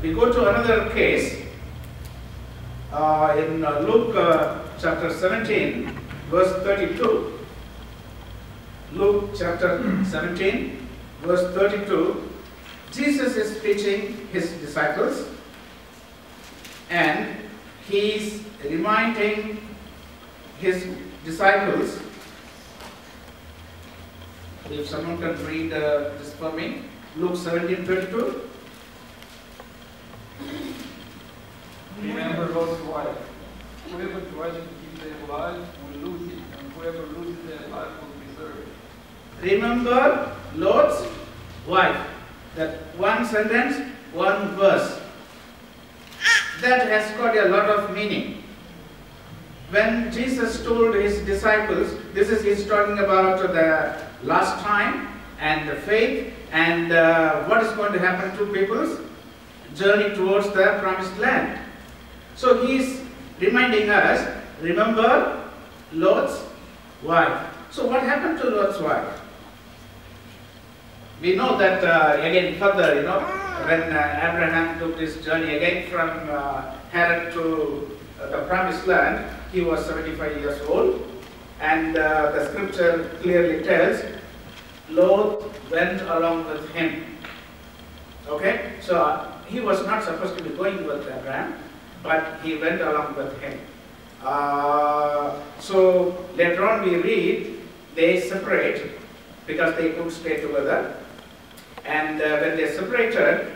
we go to another case in Luke chapter 17, verse 32. Luke chapter 17, verse 32. Jesus is teaching his disciples, and he is reminding his disciples. If someone can read this for me, Luke 17:32. Remember Lot's wife. Whoever tries to keep their life will lose it, and whoever loses their life will preserve it. Remember Lot's wife. That one sentence, one verse. That has got a lot of meaning. When Jesus told his disciples, this is he's talking about the last time and the faith and what is going to happen to people's journey towards the promised land. So he's reminding us, remember Lot's wife. So what happened to Lot's wife? We know that again further, when Abraham took his journey again from Haran to the promised land, he was 75 years old, and the scripture clearly tells Lot went along with him. Okay, so he was not supposed to be going with Abraham, but he went along with him. So later on we read they separate because they couldn't stay together, and when they separated,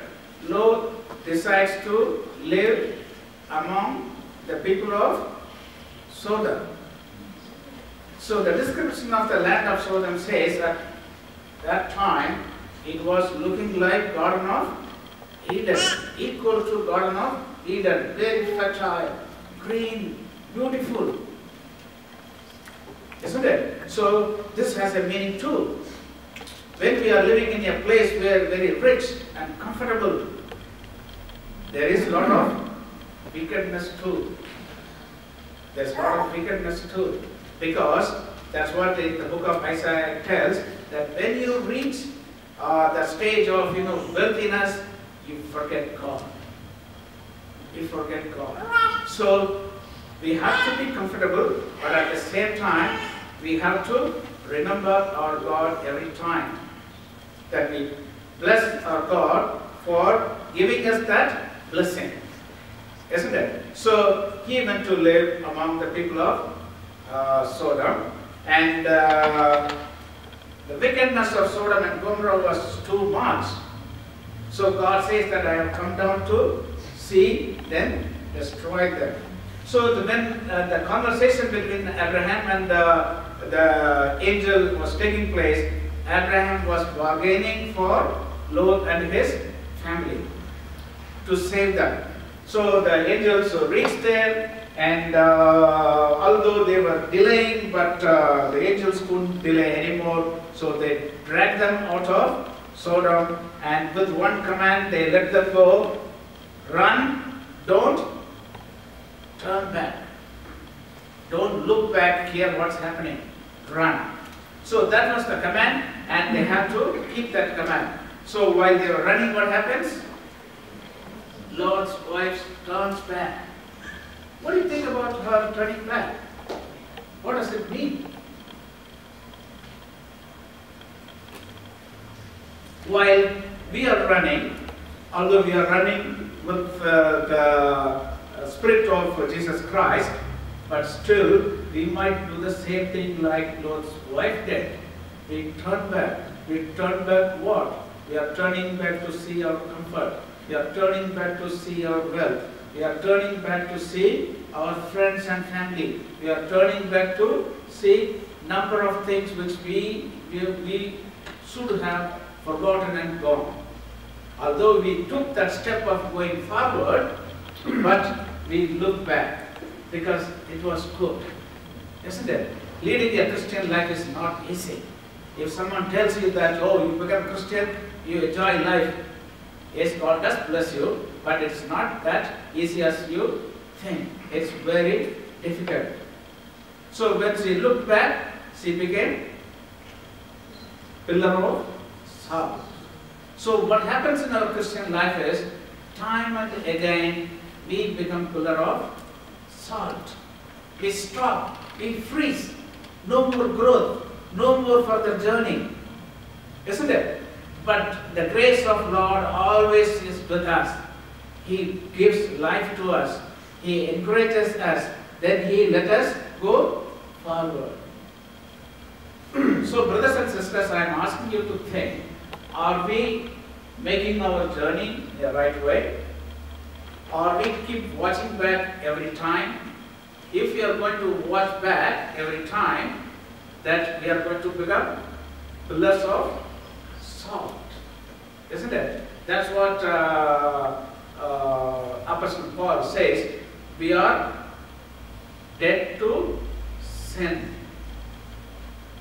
Lot decides to live among the people of Sodom. So the description of the land of Sodom says that that time it was looking like Garden of Eden, equal to Garden of Eden, very fertile, green, beautiful. Isn't it? So this has a meaning too. When we are living in a place where very rich and comfortable, there is a lot of wickedness too. There's a lot of wickedness too. Because that's what the book of Isaiah tells, that when you reach the stage of wealthiness, you forget God. You forget God. So we have to be comfortable, but at the same time, we have to remember our God every time. That we bless our God for giving us that blessing. Isn't it? So he went to live among the people of Sodom, and the wickedness of Sodom and Gomorrah was too much. So God says that I have come down to see, then destroy them. So when the conversation between Abraham and the angel was taking place, Abraham was bargaining for Lot and his family to save them. So the angels reached there, and although they were delaying, but the angels couldn't delay anymore, so they dragged them out of Sodom, and with one command they let them go. Run, don't turn back. Don't look back here what's happening. Run. So that was the command, and they have to keep that command. So while they were running, what happens? Lot's wife turns back. What do you think about her turning back? What does it mean? While we are running, although we are running with the Spirit of Jesus Christ, but still we might do the same thing like Lot's wife did. We turn back. We turn back what? We are turning back to see our comfort. We are turning back to see our wealth. We are turning back to see our friends and family. We are turning back to see number of things which we should have forgotten and gone. Although we took that step of going forward, but we look back because it was good. Isn't it? Leading a Christian life is not easy. If someone tells you that, oh, you become Christian, you enjoy life, yes, God does bless you, but it's not that easy as you think. It's very difficult. So when she looked back, she became pillar of salt. So what happens in our Christian life is, time and again, we become pillar of salt. We stop, we freeze, no more growth, no more further journey. Isn't it? But the grace of Lord always is with us. He gives life to us. He encourages us. Then He let us go forward. So brothers and sisters, I am asking you to think, are we making our journey the right way? Or we keep watching back every time? If we are going to watch back every time, that we are going to become pillars of salt. Isn't it? That's what Apostle Paul says. We are dead to sin.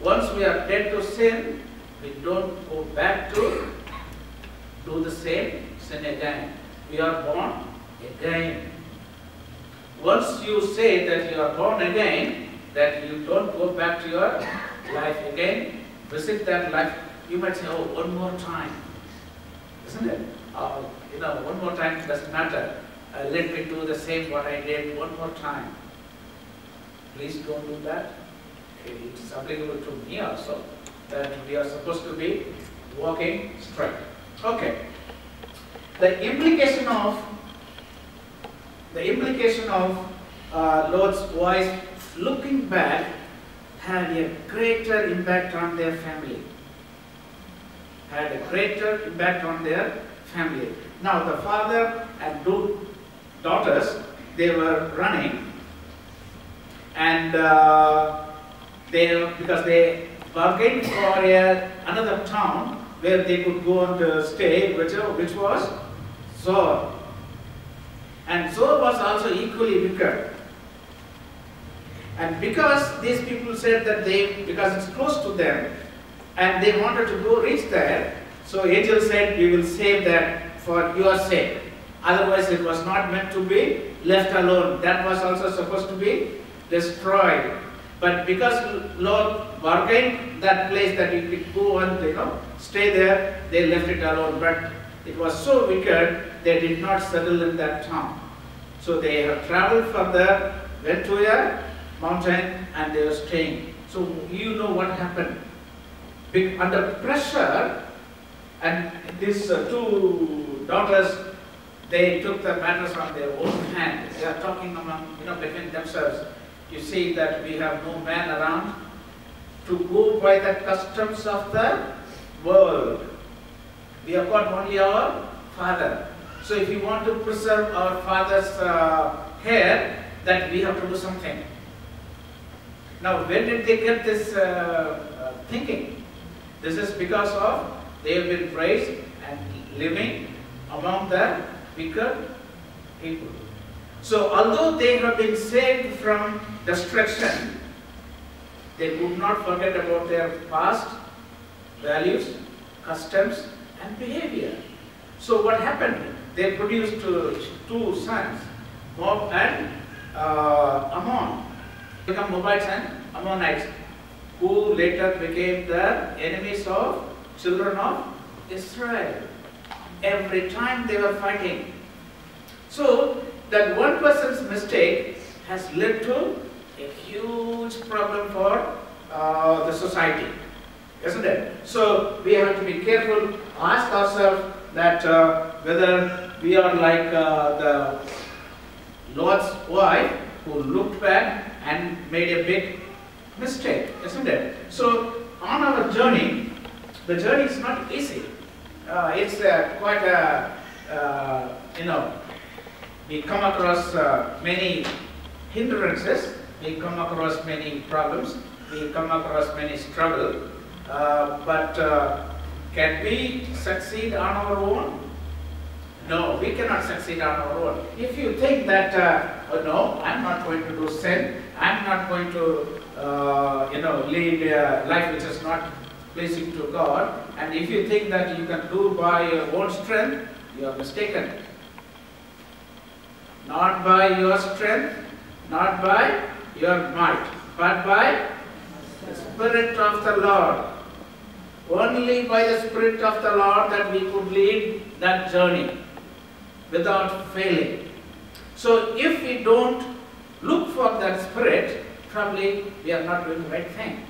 Once we are dead to sin, we don't go back to do the same sin again. We are born again. Once you say that you are born again, that you don't go back to your life again, visit that life, you might say, oh, one more time. Isn't it? One more time doesn't matter. Let me do the same what I did one more time. Please don't do that. It's applicable to me also, that we are supposed to be walking straight. Okay. The implication of Lot's wife looking back had a greater impact on their family. Now the father and two daughters, they were running, and because they bargained for another town where they could go and stay, which was Zoar. And Zoar was also equally wicked. And because these people said that because it's close to them, and they wanted to go reach there, so angel said, we will save that for your sake. Otherwise it was not meant to be left alone. That was also supposed to be destroyed. But because Lord bargained that place that you could go and stay there, they left it alone. But it was so wicked, they did not settle in that town. So they have traveled further, went to a mountain, and they were staying. So you know what happened. Under pressure, and these two daughters, they took the matters on their own hand. They are talking among, between themselves. You see that we have no man around to go by the customs of the world. We have got only our father. So if we want to preserve our father's hair, that we have to do something. Now, when did they get this thinking? This is because of they have been raised and living among the wicked people. So, although they have been saved from destruction, they could not forget about their past values, customs, and behavior. So, what happened? They produced two sons, Moab and Ammon, become Moabites and Ammonites, who later became the enemies of children of Israel. Every time they were fighting. So, that one person's mistake has led to a huge problem for the society, isn't it? So, we have to be careful, ask ourselves that whether we are like the Lord's wife who looked back and made a big mistake, isn't it? So, on our journey, the journey is not easy. It's quite a, we come across many hindrances, we come across many problems, we come across many struggles, but can we succeed on our own? No, we cannot succeed on our own. If you think that, oh no, I'm not going to do sin, I'm not going to, lead a life which is not pleasing to God, and if you think that you can do by your own strength, you are mistaken. Not by your strength, not by your might, but by the Spirit of the Lord. Only by the Spirit of the Lord that we could lead that journey. without failing. So if we don't look for that Spirit, probably we are not doing the right thing.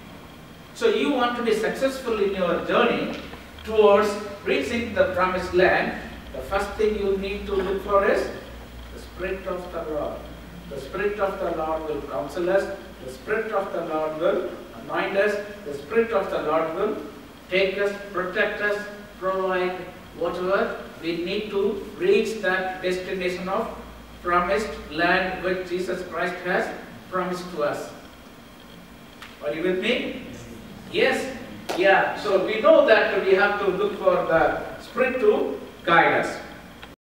So you want to be successful in your journey towards reaching the promised land, the first thing you need to look for is the Spirit of the Lord. The Spirit of the Lord will counsel us. The Spirit of the Lord will anoint us. The Spirit of the Lord will take us, protect us, provide whatever we need to reach that destination of promised land which Jesus Christ has promised to us. Are you with me? Yes? Yeah. So we know that we have to look for the Spirit to guide us.